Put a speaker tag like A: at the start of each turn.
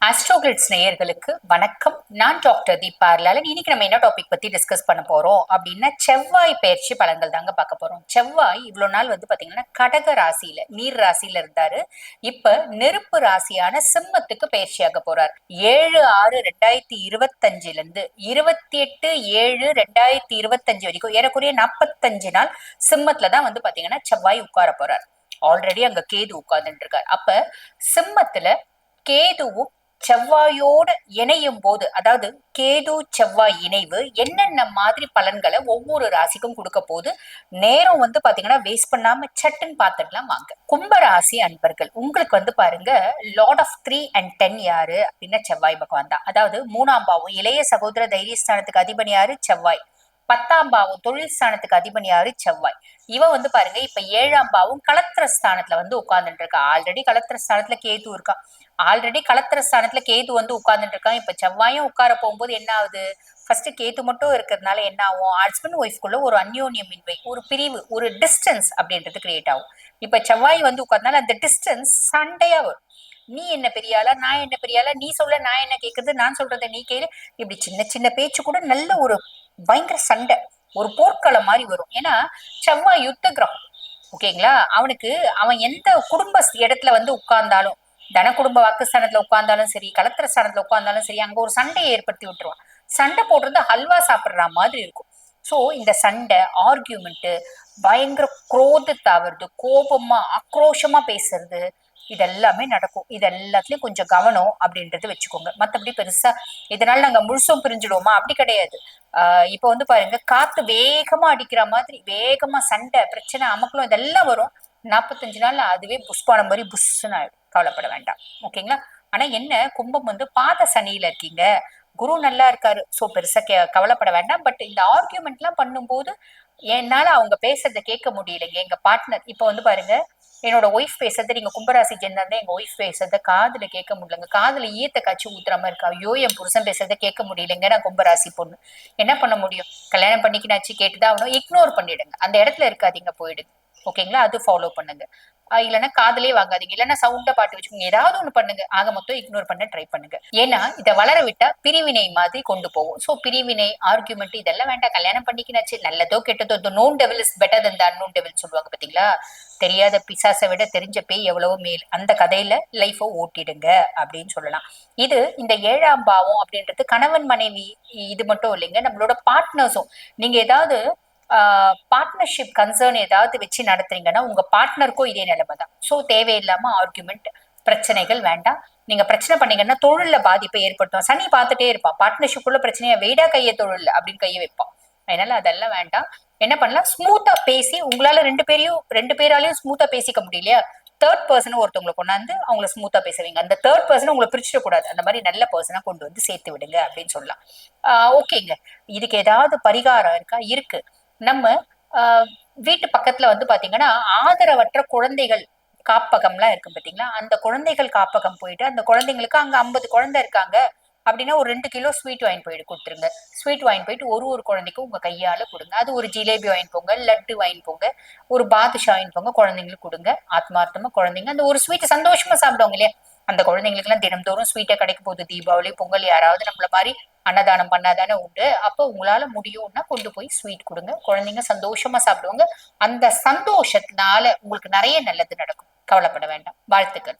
A: ஆஸ்ட்ரோகிரிட்ஸ் நேயர்களுக்கு வணக்கம். நான் டாக்டர் தீபார்லாலன். இன்னைக்கு நம்ம என்ன டாபிக் பத்தி டிஸ்கஸ் பண்ண போறோம் அப்படின்னா, செவ்வாய் பயிற்சி பலன்கள் தாங்க பார்க்க போறோம். செவ்வாய் இவ்வளவு நாள் பாத்தீங்கன்னா கடக ராசியில நீர் ராசியில இருந்தாரு. இப்ப நெருப்பு ராசியான சிம்மத்துக்கு பயிற்சியாக போறார். 7/6/2025 இருந்து 28/7/2025 வரைக்கும் ஏறக்குறைய 45 நாள் சிம்மத்துலதான் பாத்தீங்கன்னா செவ்வாய் உட்கார போறார். ஆல்ரெடி அங்க கேது உட்கார்ந்துட்டு இருக்காரு. அப்ப சிம்மத்துல கேதுவும் செவ்வாயோட இணையும் போது, அதாவது கேது செவ்வாய் இணைவு என்னென்ன மாதிரி பலன்களை ஒவ்வொரு ராசிக்கும் கொடுக்க போது நேரம் பாத்தீங்கன்னா வேஸ்ட் பண்ணாம சட்டுன்னு பாத்துடலாம் வாங்க. கும்பராசி அன்பர்கள், உங்களுக்கு பாருங்க, லார்ட் ஆஃப் 3 and 10 யாரு அப்படின்னா செவ்வாய் பகவான் தான். அதாவது 3ஆம் பாவம் இளைய சகோதர தைரியஸ்தானத்துக்கு அதிபதி யாரு? செவ்வாய். 10ஆம் பாவம் தொழில் ஸ்தானத்துக்கு அதிபதி யாரு? செவ்வாய். இவ பாருங்க, இப்ப 7ஆம் பாவம் களத்திர ஸ்தானத்துல உட்கார்ந்துட்டு இருக்கா. ஆல்ரெடி களத்திர ஸ்தானத்துல கேது இருக்கா. ஆல்ரெடி களத்திர ஸ்தானத்துல கேது உட்கார்ந்துட்டு இருக்கான். இப்ப செவ்வாயும் உட்கார போகும்போது என்ன ஆகுது? ஃபர்ஸ்ட் கேது மட்டும் இருக்கிறதுனால என்ன ஆகும்? ஹஸ்பண்ட் ஒய்ஃப்குள்ள ஒரு அந்யோன்யமின்மை, ஒரு பிரிவு, ஒரு டிஸ்டன்ஸ் அப்படின்றது கிரியேட் ஆகும். இப்ப செவ்வாய் உட்கார்ந்தால அந்த டிஸ்டன்ஸ் சண்டையா வரும். நீ என்ன பெரியாளா, நான் என்ன பெரியாளா, நீ சொல்ல நான் என்ன கேக்குறது, நான் சொல்றதை நீ கேளு. இப்படி சின்ன சின்ன பேச்சு கூட நல்ல ஒரு பயங்கர சண்டை, ஒரு போர்க்களம் மாதிரி வரும். ஏன்னா செவ்வாய் யுத்த கிரகம். ஓகேங்களா? அவனுக்கு அவன் எந்த குடும்ப இடத்துல உட்கார்ந்தாலும், தன குடும்ப வாக்குஸ்தானத்துல உட்கார்ந்தாலும் சரி, கலத்திர ஸ்தானத்துல உட்கார்ந்தாலும் சரி, அங்க ஒரு சண்டையை ஏற்படுத்தி விட்டுருவான். சண்டை போடுறது ஹல்வா சாப்பிடுற மாதிரி இருக்கும். சோ இந்த சண்டை, ஆர்கியூமெண்ட், பயங்கர குரோதத்தாவறது, கோபமா ஆக்ரோஷமா பேசுறது, இதெல்லாமே நடக்கும். இது எல்லாத்துலயும் கொஞ்சம் கவனம் அப்படின்றது வச்சுக்கோங்க. மத்தபடி பெருசா இதனால நாங்க முழுசும் பிரிஞ்சிடுவோமா? அப்படி கிடையாது. இப்ப பாருங்க, காத்து வேகமா அடிக்கிற மாதிரி வேகமா சண்டை, பிரச்சனை, அமக்கலம் இதெல்லாம் வரும். 45 நாள்ல அதுவே புஷ்பானம் மாதிரி புஷ்ன்னு ஆயிடும். கவலைப்பட வேண்டாம். ஓகேங்களா? ஆனா என்ன, கும்பம் பாத சனியில இருக்கீங்க, குரு நல்லா இருக்காரு. சோ பெருசா கவலைப்பட வேண்டாம். பட் இந்த ஆர்கியூமெண்ட் எல்லாம் பண்ணும்போது என்னால அவங்க பேசுறத கேட்க முடியலைங்க. எங்க பார்ட்னர் இப்ப பாருங்க, என்னோட ஒய்ஃப் பேசுறத, நீங்க கும்பராசி சேர்ந்தா எங்க ஒய்ஃப் பேசுறத காதுல கேட்க முடியலங்க. காதுல ஈயத்த காய்ச்சி ஊத்துற மாதிரி இருக்கா. ஐயோ, என் புருஷன் பேசுறத கேட்க முடியலைங்க. நான் கும்பராசி பொண்ணு, என்ன பண்ண முடியும்? கல்யாணம் பண்ணிக்கினாச்சு, கேட்டுதான் ஆகணும். இக்னோர் பண்ணிடுங்க. அந்த இடத்துல இருக்காதீங்க, போயிடுங்க. ஓகேங்களா? அது ஃபாலோ பண்ணுங்க. இல்லைன்னா காதலே வாங்காதீங்க. இல்லைன்னா சவுண்ட பாட்டு வச்சுக்கோங்க. ஏதாவது ஒண்ணு பண்ணுங்க. ஆக மொத்தம் இக்னோர் பண்ண ட்ரை பண்ணுங்க. ஏன்னா இதை வளர விட்டா பிரிவினை மாதிரி கொண்டு போகும். சோ பிரிவினை, ஆர்குமெண்ட் இதெல்லாம் வேண்டாம். கல்யாணம் பண்ணிக்கினாச்சு, நல்லதோ கெட்டதோ, known devil is better than the unknown devil சொல்லுவாங்க பாத்தீங்களா? தெரியாத பிசாசை விட தெரிஞ்ச பேய் எவ்வளவோ மேல். அந்த கதையில லைஃப ஓட்டிடுங்க அப்படின்னு சொல்லலாம். இது இந்த 7ஆம் பாவம் அப்படின்றது கணவன் மனைவி இது மட்டும் இல்லைங்க, நம்மளோட பார்ட்னர்ஸும். நீங்க ஏதாவது பார்ட்னர்ஷிப் கன்சர்ன் ஏதாவது வச்சு நடத்துறீங்கன்னா உங்க பார்ட்னருக்கும் இதே நிலைமை தான். சோ தேவையில்லாம ஆர்குமெண்ட், பிரச்சனைகள் வேண்டாம். நீங்க பிரச்சனை பண்ணீங்கன்னா தொழில பாதிப்பை ஏற்படுத்தும். சனி பார்த்துட்டே இருப்பான். பார்ட்னர்ஷிப் உள்ள பிரச்சனையா வெயிடா கைய தொழில் அப்படின்னு கையை வைப்பான். அதனால அதெல்லாம் வேண்டாம். என்ன பண்ணலாம்? ஸ்மூத்தா பேசி, உங்களால ரெண்டு பேராலையும் ஸ்மூத்தா பேசிக்க முடியலையா, தேர்ட் பர்சன் ஒருத்தவங்களை கொண்டாந்து அவங்கள ஸ்மூத்தா பேசுவீங்க. அந்த தேர்ட் பர்சன் உங்களை பிரிச்சிட கூடாது. அந்த மாதிரி நல்ல பர்சனா கொண்டு சேர்த்து விடுங்க அப்படின்னு சொல்லலாம். ஓகேங்க. இதுக்கு ஏதாவது பரிகாரம் இருக்கா? இருக்கு. நம்ம ஆஹ் வீட்டு பக்கத்துல பாத்தீங்கன்னா ஆதரவற்ற குழந்தைகள் காப்பகம்லாம் இருக்கு பாத்தீங்களா? அந்த குழந்தைகள் காப்பகம் போயிட்டு அந்த குழந்தைங்களுக்கு, அங்க 50 குழந்தை இருக்காங்க அப்படின்னா, ஒரு 2 கிலோ ஸ்வீட் வாங்கி போயிட்டு கொடுத்துருங்க. ஸ்வீட் வாங்கி போயிட்டு ஒரு ஒரு குழந்தைக்கும் உங்க கையால கொடுங்க. அது ஒரு ஜிலேபி வாங்கி போங்க, லட்டு வாங்கி போங்க, ஒரு பாதுஷா வாங்கி போங்க, குழந்தைங்களுக்கு கொடுங்க. ஆத்மார்த்தமா குழந்தைங்க அந்த ஒரு ஸ்வீட் சந்தோஷமா சாப்பிடுவாங்க இல்லையா? அந்த குழந்தைங்களுக்கு எல்லாம் தினம்தோறும் ஸ்வீட்டை கிடைக்க போகுது. தீபாவளி, பொங்கல் யாராவது நம்மள மாதிரி அன்னதானம் பண்ணாதானே உண்டு. அப்போ உங்களால முடியும்னா கொண்டு போய் ஸ்வீட் கொடுங்க. குழந்தைங்க சந்தோஷமா சாப்பிடுவாங்க. அந்த சந்தோஷத்தினால உங்களுக்கு நிறைய நல்லது நடக்கும். கவலைப்பட வேண்டாம். வாழ்த்துக்கள்.